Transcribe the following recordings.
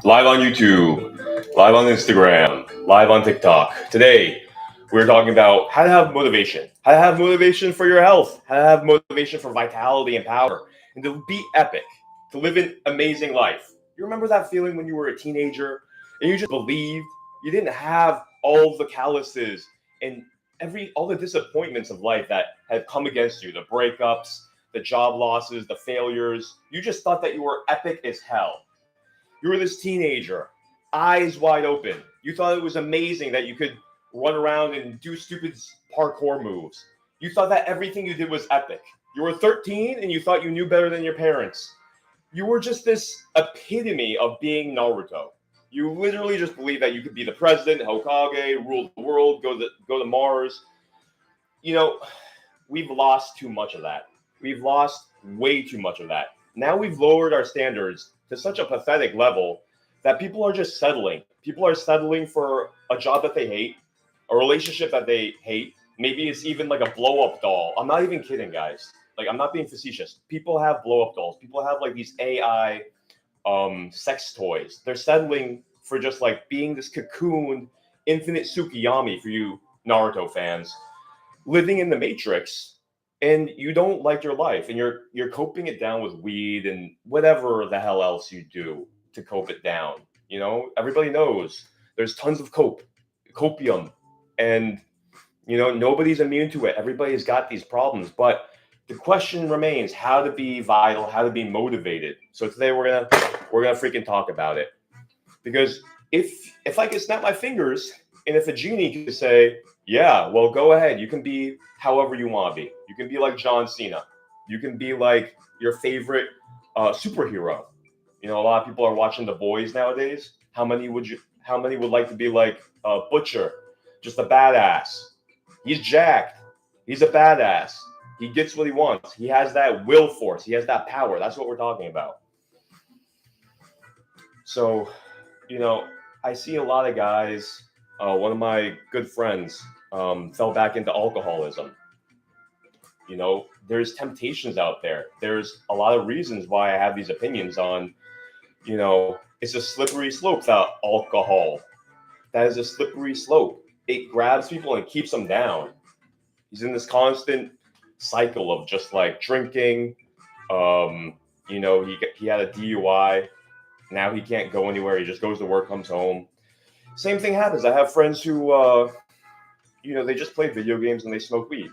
Live on YouTube, live on Instagram, live on TikTok. Today, we're talking about how to have motivation for your health, how to have motivation for vitality and power, and to be epic, to live an amazing life. You remember that feeling when you were a teenager and you just believed you didn't have all the calluses and all the disappointments of life that had come against you, the breakups, the job losses, the failures. You just thought that you were epic as hell. You were this teenager, eyes wide open. You thought it was amazing that you could run around and do stupid parkour moves. You thought that everything you did was epic. You were 13 and you thought you knew better than your parents. You were just this epitome of being Naruto. You literally just believed that you could be the president, Hokage, rule the world, go to Mars. You know, we've lost too much of that. We've lost way too much of that. Now we've lowered our standards to such a pathetic level that people are just settling. People are settling for a job that they hate, a relationship that they hate. Maybe it's even like a blow-up doll. I'm not even kidding, guys. Like, I'm not being facetious. People have blow-up dolls. People have like these AI sex toys. They're settling for just like being this cocooned infinite Tsukiyami for you Naruto fans, living in the Matrix, and you don't like your life, and you're coping it down with weed and whatever the hell else you do to cope it down. You know, everybody knows there's tons of copium, and nobody's immune to it. Everybody's got these problems, but the question remains how to be vital, how to be motivated. So today we're gonna freaking talk about it, because if I could snap my fingers and if a genie could say, yeah, well, go ahead, you can be however you want to be. You can be like John Cena. You can be like your favorite superhero. You know, a lot of people are watching The Boys nowadays. How many would like to be like Butcher, just a badass? He's jacked. He's a badass. He gets what he wants. He has that will force. He has that power. That's what we're talking about. So, I see a lot of guys. One of my good friends fell back into alcoholism. There's temptations out there. There's a lot of reasons why I have these opinions on, it's a slippery slope, that alcohol. That is a slippery slope. It grabs people and keeps them down. He's in this constant cycle of just like drinking. He had a DUI. Now he can't go anywhere. He just goes to work, comes home. Same thing happens. I have friends who, they just play video games and they smoke weed.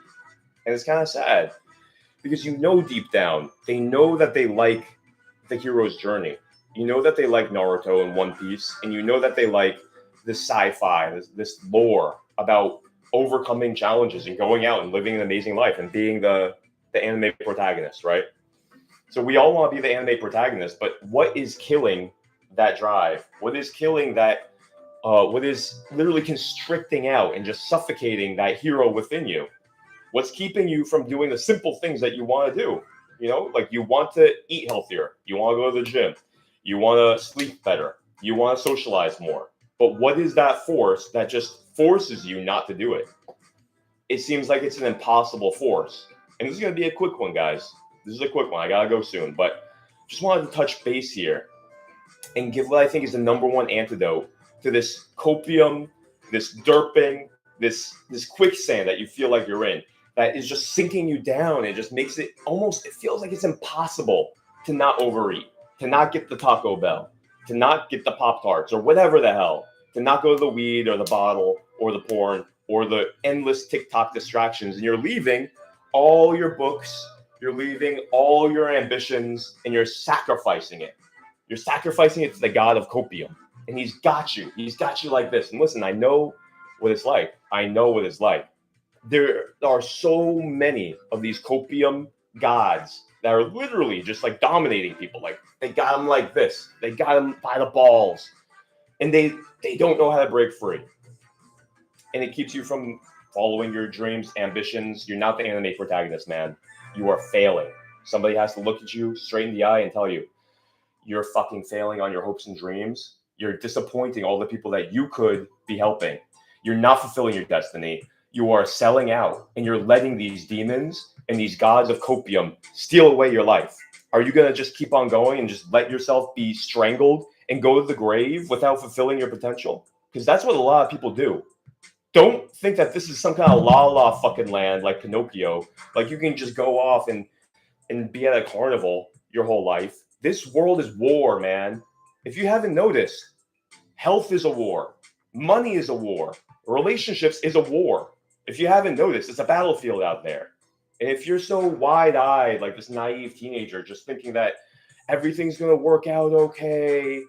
And it's kind of sad because deep down, they know that they like the hero's journey. You know that they like Naruto and One Piece, and you know that they like this sci-fi, this lore about overcoming challenges and going out and living an amazing life and being the anime protagonist, right? So we all want to be the anime protagonist, but what is killing that drive? What is killing that? What is literally constricting out and just suffocating that hero within you? What's keeping you from doing the simple things that you want to do? Like you want to eat healthier. You want to go to the gym. You want to sleep better. You want to socialize more. But what is that force that just forces you not to do it? It seems like it's an impossible force. And this is going to be a quick one, guys. This is a quick one. I got to go soon. But just wanted to touch base here and give what I think is the number one antidote to this copium, this derping, this quicksand that you feel like you're in, that is just sinking you down. It just makes it feels like it's impossible to not overeat, to not get the Taco Bell, to not get the Pop-Tarts or whatever the hell, to not go to the weed or the bottle or the porn or the endless TikTok distractions. And you're leaving all your books, you're leaving all your ambitions, and you're sacrificing it. You're sacrificing it to the god of copium. And he's got you. He's got you like this. And listen, I know what it's like. There are so many of these copium gods that are literally just like dominating people. Like they got them like this. They got them by the balls. And they don't know how to break free. And it keeps you from following your dreams, ambitions. You're not the anime protagonist, man. You are failing. Somebody has to look at you straight in the eye and tell you, you're fucking failing on your hopes and dreams. You're disappointing all the people that you could be helping. You're not fulfilling your destiny. You are selling out, and you're letting these demons and these gods of copium steal away your life. Are you going to just keep on going and just let yourself be strangled and go to the grave without fulfilling your potential? Because that's what a lot of people do. Don't think that this is some kind of la fucking land like Pinocchio. Like you can just go off and be at a carnival your whole life. This world is war, man. If you haven't noticed, health is a war. Money is a war. Relationships is a war. If you haven't noticed, it's a battlefield out there. And if you're so wide-eyed, like this naive teenager, just thinking that everything's going to work out okay,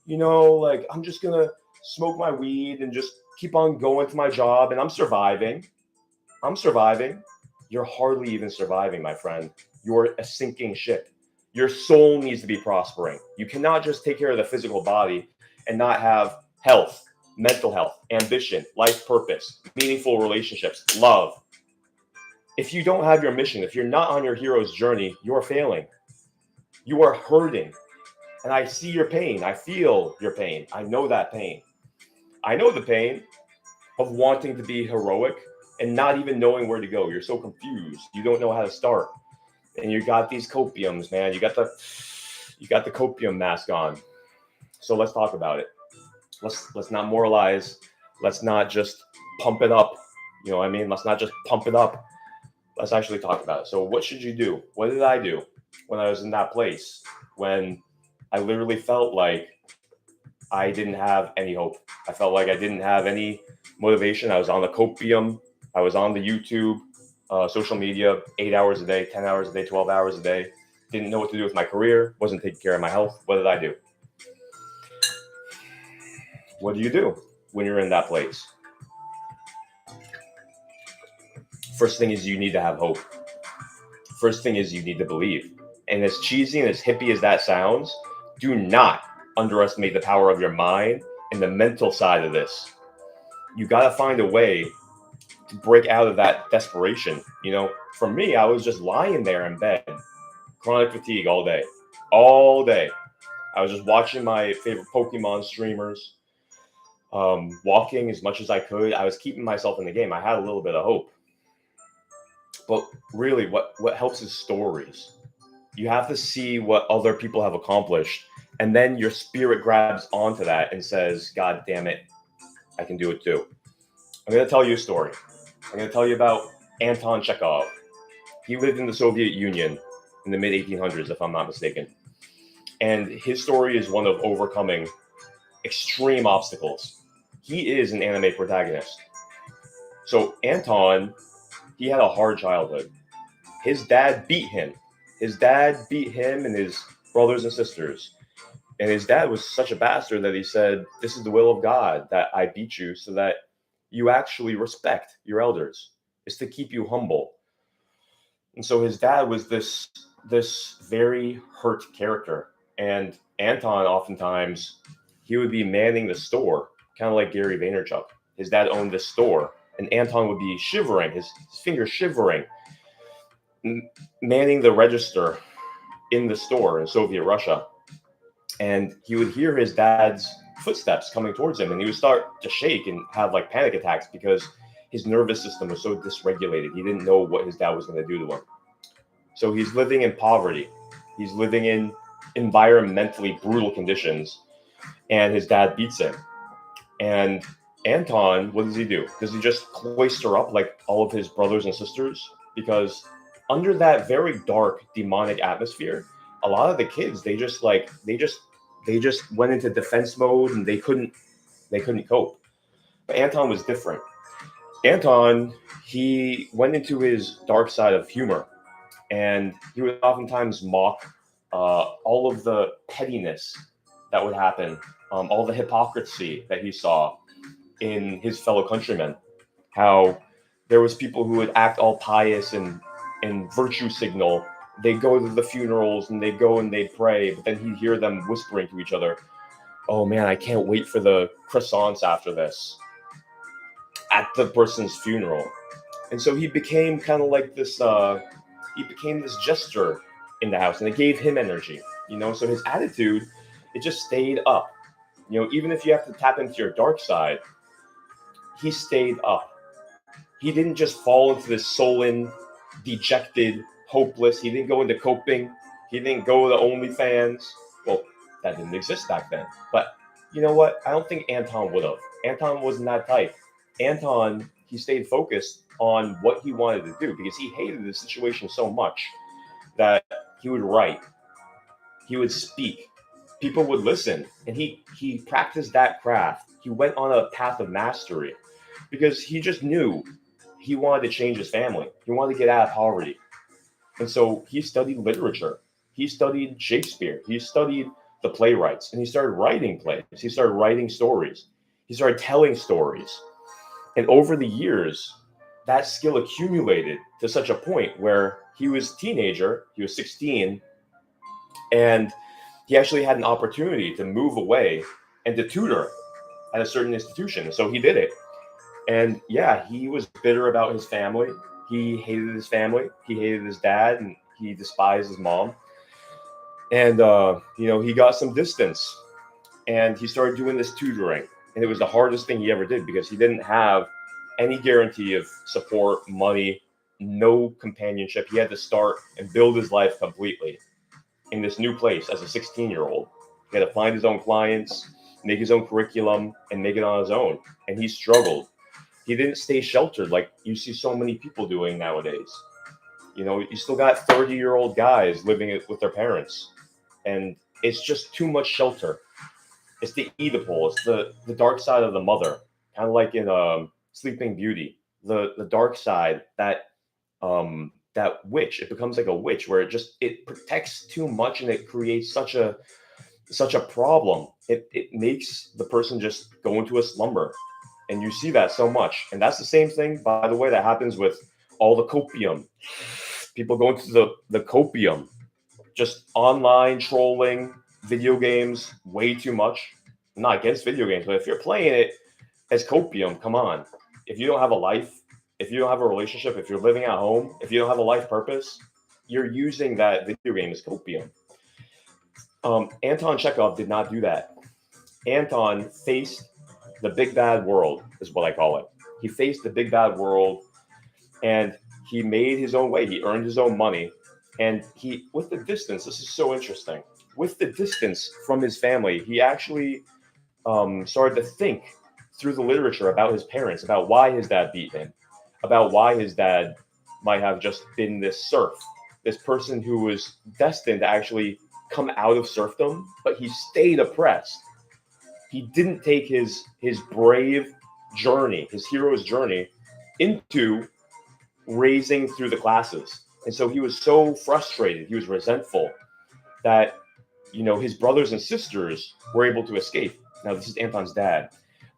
like I'm just going to smoke my weed and just keep on going to my job and I'm surviving. You're hardly even surviving, my friend. You're a sinking ship. Your soul needs to be prospering. You cannot just take care of the physical body and not have health, mental health, ambition, life purpose, meaningful relationships, love. If you don't have your mission, if you're not on your hero's journey, you're failing. You are hurting. And I see your pain. I feel your pain. I know that pain. I know the pain of wanting to be heroic and not even knowing where to go. You're so confused. You don't know how to start. And you got these copiums, man. You got the copium mask on. So let's talk about it. Let's not moralize. Let's not just pump it up. You know what I mean? Let's not just pump it up. Let's actually talk about it. So what should you do? What did I do when I was in that place? When I literally felt like I didn't have any hope. I felt like I didn't have any motivation. I was on the copium. I was on the YouTube, social media, 8 hours a day, 10 hours a day, 12 hours a day. Didn't know what to do with my career. Wasn't taking care of my health. What did I do? What do you do when you're in that place? First thing is you need to have hope. First thing is you need to believe. And as cheesy and as hippie as that sounds, do not underestimate the power of your mind and the mental side of this. You got to find a way to break out of that desperation. For me, I was just lying there in bed, chronic fatigue all day. I was just watching my favorite Pokemon streamers, walking as much as I could. I was keeping myself in the game. I had a little bit of hope. But really, what helps is stories. You have to see what other people have accomplished, and then your spirit grabs onto that and says, God damn it, I can do it too. I'm going to tell you a story. I'm going to tell you about Anton Chekhov. He lived in the Soviet Union in the mid-1800s, if I'm not mistaken. And his story is one of overcoming extreme obstacles. He is an anime protagonist. So Anton, he had a hard childhood. His dad beat him. His dad beat him and his brothers and sisters. And his dad was such a bastard that he said, this is the will of God that I beat you so that you actually respect your elders. It's to keep you humble. And so his dad was this very hurt character. And Anton, oftentimes, he would be manning the store, kind of like Gary Vaynerchuk. His dad owned this store, and Anton would be shivering, his fingers shivering, manning the register in the store in Soviet Russia. And he would hear his dad's footsteps coming towards him, and he would start to shake and have like panic attacks because his nervous system was so dysregulated. He didn't know what his dad was going to do to him. So he's living in poverty. He's living in environmentally brutal conditions, and his dad beats him. And Anton, what does he do? Does he just cloister up like all of his brothers and sisters? Because under that very dark demonic atmosphere, a lot of the kids, they just went into defense mode and they couldn't cope. But Anton was different. Anton, he went into his dark side of humor, and he would oftentimes mock all of the pettiness that would happen, all the hypocrisy that he saw in his fellow countrymen. How there was people who would act all pious and virtue signal. They go to the funerals and they go and they pray, but then he'd hear them whispering to each other, oh man, I can't wait for the croissants after this, at the person's funeral. And so he became kind of like this, he became this jester in the house, and it gave him energy, so his attitude, it just stayed up. Even if you have to tap into your dark side, he stayed up. He didn't just fall into this sullen, dejected, hopeless. He didn't go into coping. He didn't go to OnlyFans. Well, that didn't exist back then. But you know what? I don't think Anton would have. Anton wasn't that type. Anton, he stayed focused on what he wanted to do because he hated the situation so much that he would write, he would speak, people would listen, and he practiced that craft. He went on a path of mastery because he just knew he wanted to change his family. He wanted to get out of poverty. And so he studied literature. He studied Shakespeare. He studied the playwrights, and he started writing plays. He started writing stories. He started telling stories. And over the years, that skill accumulated to such a point where he was a teenager, he was 16, and he actually had an opportunity to move away and to tutor at a certain institution. So he did it. And yeah, he was bitter about his family. He hated his family. He hated his dad, and he despised his mom. And, he got some distance, and he started doing this tutoring. And it was the hardest thing he ever did because he didn't have any guarantee of support, money, no companionship. He had to start and build his life completely in this new place as a 16-year-old. He had to find his own clients, make his own curriculum, and make it on his own. And he struggled. He didn't stay sheltered like you see so many people doing nowadays. You still got 30-year-old guys living with their parents. And it's just too much shelter. It's the Oedipal. It's the dark side of the mother. Kind of like in Sleeping Beauty. The dark side, that witch. It becomes like a witch where it protects too much, and it creates such a problem. It makes the person just go into a slumber. And you see that so much. And that's the same thing, by the way, that happens with all the copium. People go into the copium, just online trolling, video games, way too much. I'm not against video games, but if you're playing it as copium, come on. If you don't have a life, if you don't have a relationship, if you're living at home, if you don't have a life purpose, you're using that video game as copium. Anton Chekhov did not do that. Anton faced the big bad world, is what I call it. He faced the big bad world, and he made his own way. He earned his own money. And with the distance, this is so interesting. With the distance from his family, he actually started to think through the literature about his parents, about why his dad beat him, about why his dad might have just been this serf, this person who was destined to actually come out of serfdom, but he stayed oppressed. He didn't take his brave journey, his hero's journey, into raising through the classes. And so he was so frustrated, he was resentful that, his brothers and sisters were able to escape. Now, this is Anton's dad.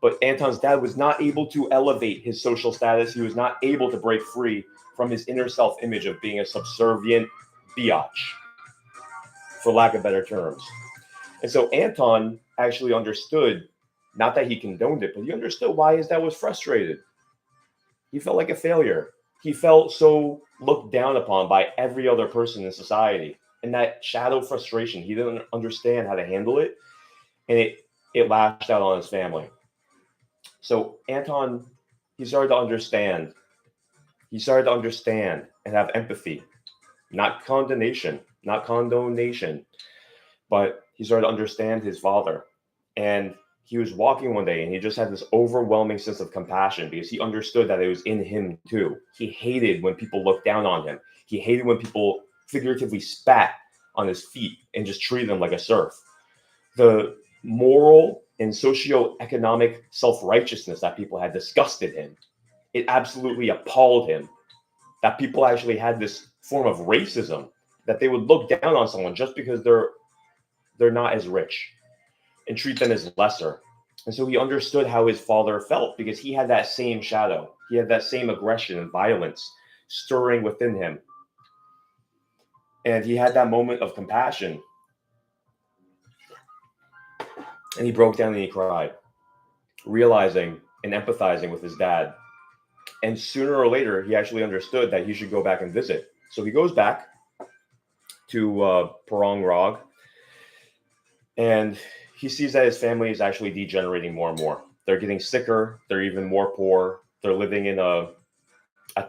But Anton's dad was not able to elevate his social status. He was not able to break free from his inner self-image of being a subservient biatch, for lack of better terms. And so Anton actually understood, not that he condoned it, but he understood why his dad was frustrated. He felt like a failure. He felt so looked down upon by every other person in society. And that shadow frustration, he didn't understand how to handle it. And it lashed out on his family. So Anton, he started to understand. He started to understand and have empathy. Not condemnation, but he started to understand his father. And he was walking one day, and he just had this overwhelming sense of compassion because he understood that it was in him too. He hated when people looked down on him. He hated when people figuratively spat on his feet and just treated him like a serf. The moral and socioeconomic self-righteousness that people had disgusted him. It absolutely appalled him that people actually had this form of racism, that they would look down on someone just because they're not as rich and treat them as lesser. And so he understood how his father felt because he had that same shadow. He had that same aggression and violence stirring within him. And he had that moment of compassion. And he broke down and he cried, realizing and empathizing with his dad. And sooner or later, he actually understood that he should go back and visit. So he goes back to Parang Rog, and he sees that his family is actually degenerating more and more. They're getting sicker. They're even more poor. They're living in a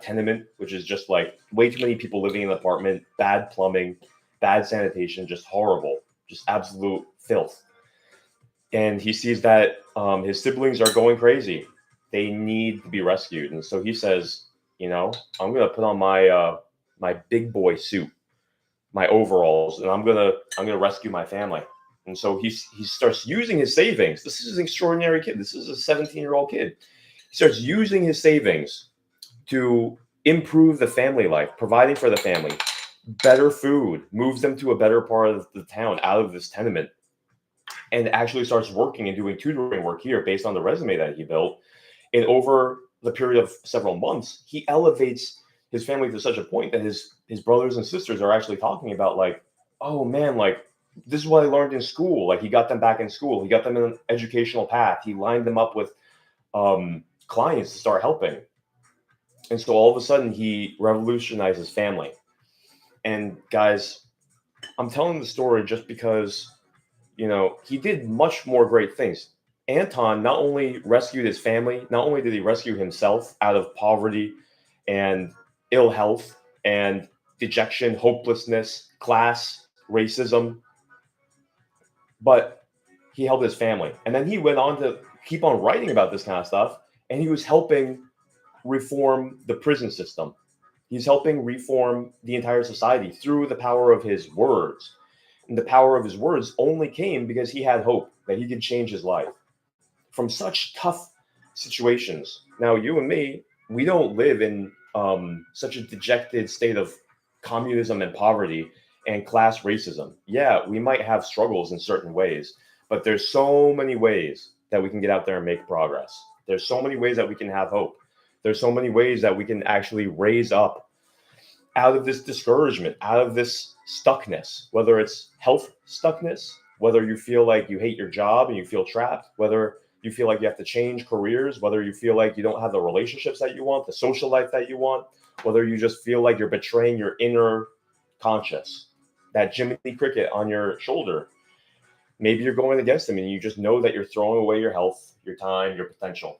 tenement, which is just like way too many people living in an apartment, bad plumbing, bad sanitation, just horrible, just absolute filth. And he sees that his siblings are going crazy. They need to be rescued. And so he says, I'm going to put on my big boy suit, my overalls, and I'm gonna rescue my family. And so he starts using his savings. This is an extraordinary kid. This is a 17-year-old kid. He starts using his savings to improve the family life, providing for the family, better food, moves them to a better part of the town, out of this tenement, and actually starts working and doing tutoring work here based on the resume that he built. And over the period of several months, he elevates his family to such a point that his brothers and sisters are actually talking about, like, oh man, like, this is what I learned in school. Like, he got them back in school. He got them in an educational path. He lined them up with clients to start helping. And so all of a sudden he revolutionizes family. And guys, I'm telling the story just because, he did much more great things. Anton not only rescued his family, not only did he rescue himself out of poverty and ill health and dejection, hopelessness, class, racism, but he helped his family. And then he went on to keep on writing about this kind of stuff, and he was helping reform the prison system. He's helping reform the entire society through the power of his words. And the power of his words only came because he had hope that he could change his life from such tough situations. Now, you and me, we don't live in such a dejected state of communism and poverty and class racism. Yeah, we might have struggles in certain ways, but there's so many ways that we can get out there and make progress. There's so many ways that we can have hope. There's so many ways that we can actually raise up out of this discouragement, out of this stuckness, whether it's health stuckness, whether you feel like you hate your job and you feel trapped, whether you feel like you have to change careers, whether you feel like you don't have the relationships that you want, the social life that you want, whether you just feel like you're betraying your inner conscious, that Jiminy Cricket on your shoulder. Maybe you're going against him and you just know that you're throwing away your health, your time, your potential.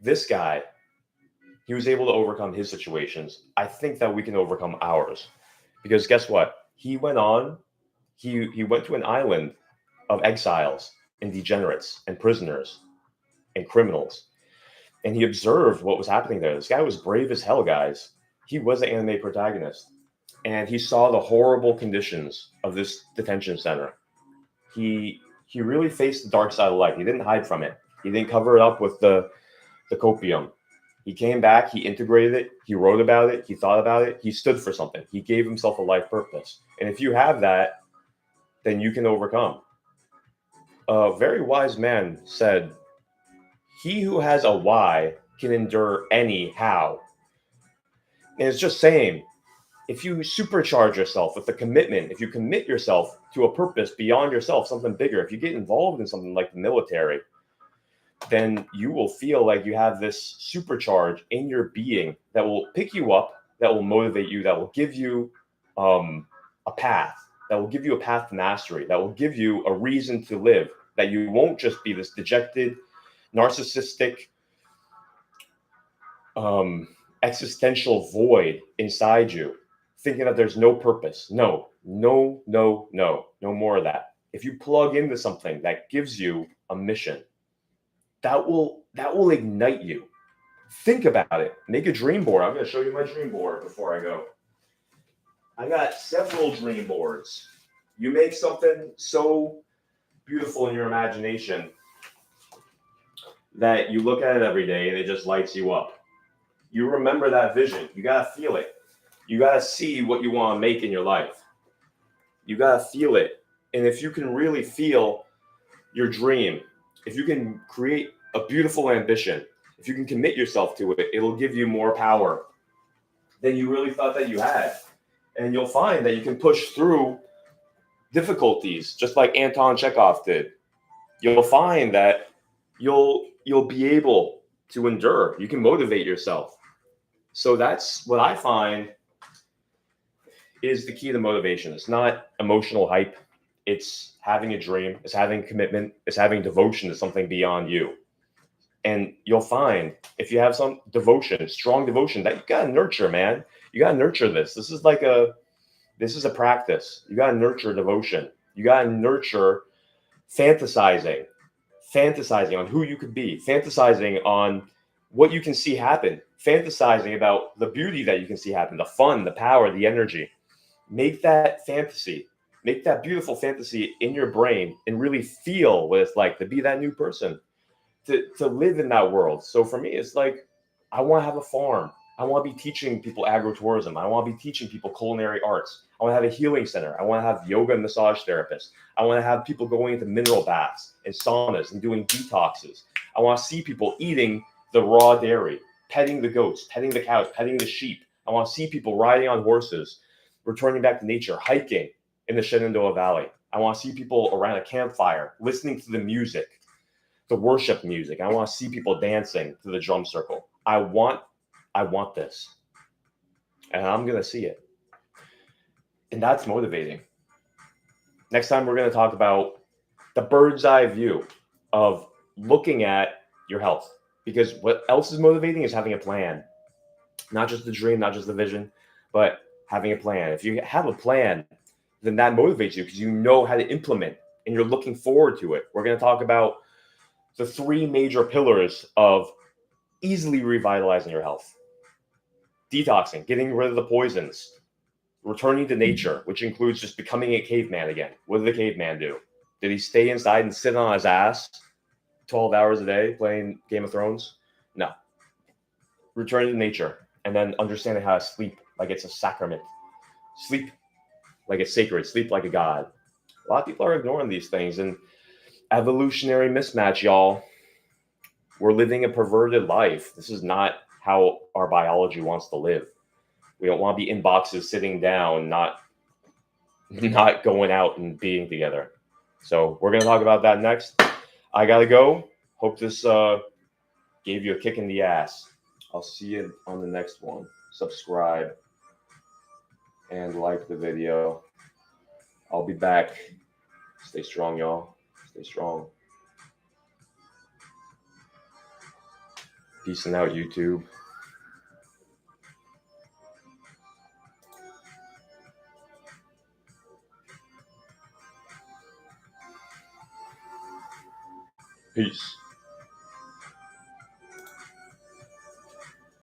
This guy, he was able to overcome his situations. I think that we can overcome ours, because guess what? He went on, he went to an island of exiles and degenerates and prisoners and criminals, and he observed what was happening there. This guy was brave as hell, guys. He was an anime protagonist, and he saw the horrible conditions of this detention center. He really faced the dark side of life. He didn't hide from it. He didn't cover it up with the copium. He came back, he integrated it, he wrote about it, he thought about it, he stood for something. He gave himself a life purpose. And if you have that, then you can overcome. A very wise man said, "He who has a why can endure any how." And it's just saying, if you supercharge yourself with a commitment, if you commit yourself to a purpose beyond yourself, something bigger, if you get involved in something like the military, then you will feel like you have this supercharge in your being that will pick you up, that will motivate you, that will give you a path, that will give you a path to mastery, that will give you a reason to live, that you won't just be this dejected, narcissistic, existential void inside you, thinking that there's no purpose. No more of that. If you plug into something that gives you a mission, that will ignite you. Think about it. Make a dream board. I'm going to show you my dream board before I go. I got several dream boards. You make something so beautiful in your imagination that you look at it every day and it just lights you up. You remember that vision. You got to feel it. You got to see what you want to make in your life. You got to feel it. And if you can really feel your dream, if you can create a beautiful ambition, if you can commit yourself to it, it'll give you more power than you really thought that you had. And you'll find that you can push through difficulties, just like Anton Chekhov did. You'll find that you'll be able to endure. You can motivate yourself. So that's what I find is the key to motivation. It's not emotional hype. It's having a dream. It's having commitment. It's having devotion to something beyond you. And you'll find if you have some devotion, strong devotion, that you got to nurture, man. You got to nurture this. This is like a This is a practice. You got to nurture devotion. You got to nurture fantasizing on who you could be, fantasizing on what you can see happen, fantasizing about the beauty that you can see happen, the fun, the power, the energy. Make that fantasy, make that beautiful fantasy in your brain and really feel what it's like to be that new person, to live in that world. So for me, it's like, I want to have a farm. I want to be teaching people agritourism. I want to be teaching people culinary arts. I want to have a healing center. I want to have yoga and massage therapists. I want to have people going into mineral baths and saunas and doing detoxes. I want to see people eating the raw dairy, petting the goats, petting the cows, petting the sheep. I want to see people riding on horses, returning back to nature, hiking in the Shenandoah Valley. I want to see people around a campfire, listening to the music, the worship music. I want to see people dancing to the drum circle. I want this, and I'm going to see it. And that's motivating. Next time, we're going to talk about the bird's eye view of looking at your health, because what else is motivating is having a plan, not just the dream, not just the vision, but having a plan. If you have a plan, then that motivates you because you know how to implement and you're looking forward to it. We're going to talk about the 3 major pillars of easily revitalizing your health: detoxing, getting rid of the poisons, returning to nature, which includes just becoming a caveman again. What did the caveman do? Did he stay inside and sit on his ass 12 hours a day playing Game of Thrones? No. Returning to nature, and then understanding how to sleep like it's a sacrament. Sleep like it's sacred. Sleep like a god. A lot of people are ignoring these things, and evolutionary mismatch, y'all. We're living a perverted life. This is not how our biology wants to live. We don't want to be in boxes sitting down, not going out and being together. So we're going to talk about that next. I got to go. Hope this gave you a kick in the ass. I'll see you on the next one. Subscribe and like the video. I'll be back. Stay strong, y'all. Stay strong. Peace out, YouTube. Peace.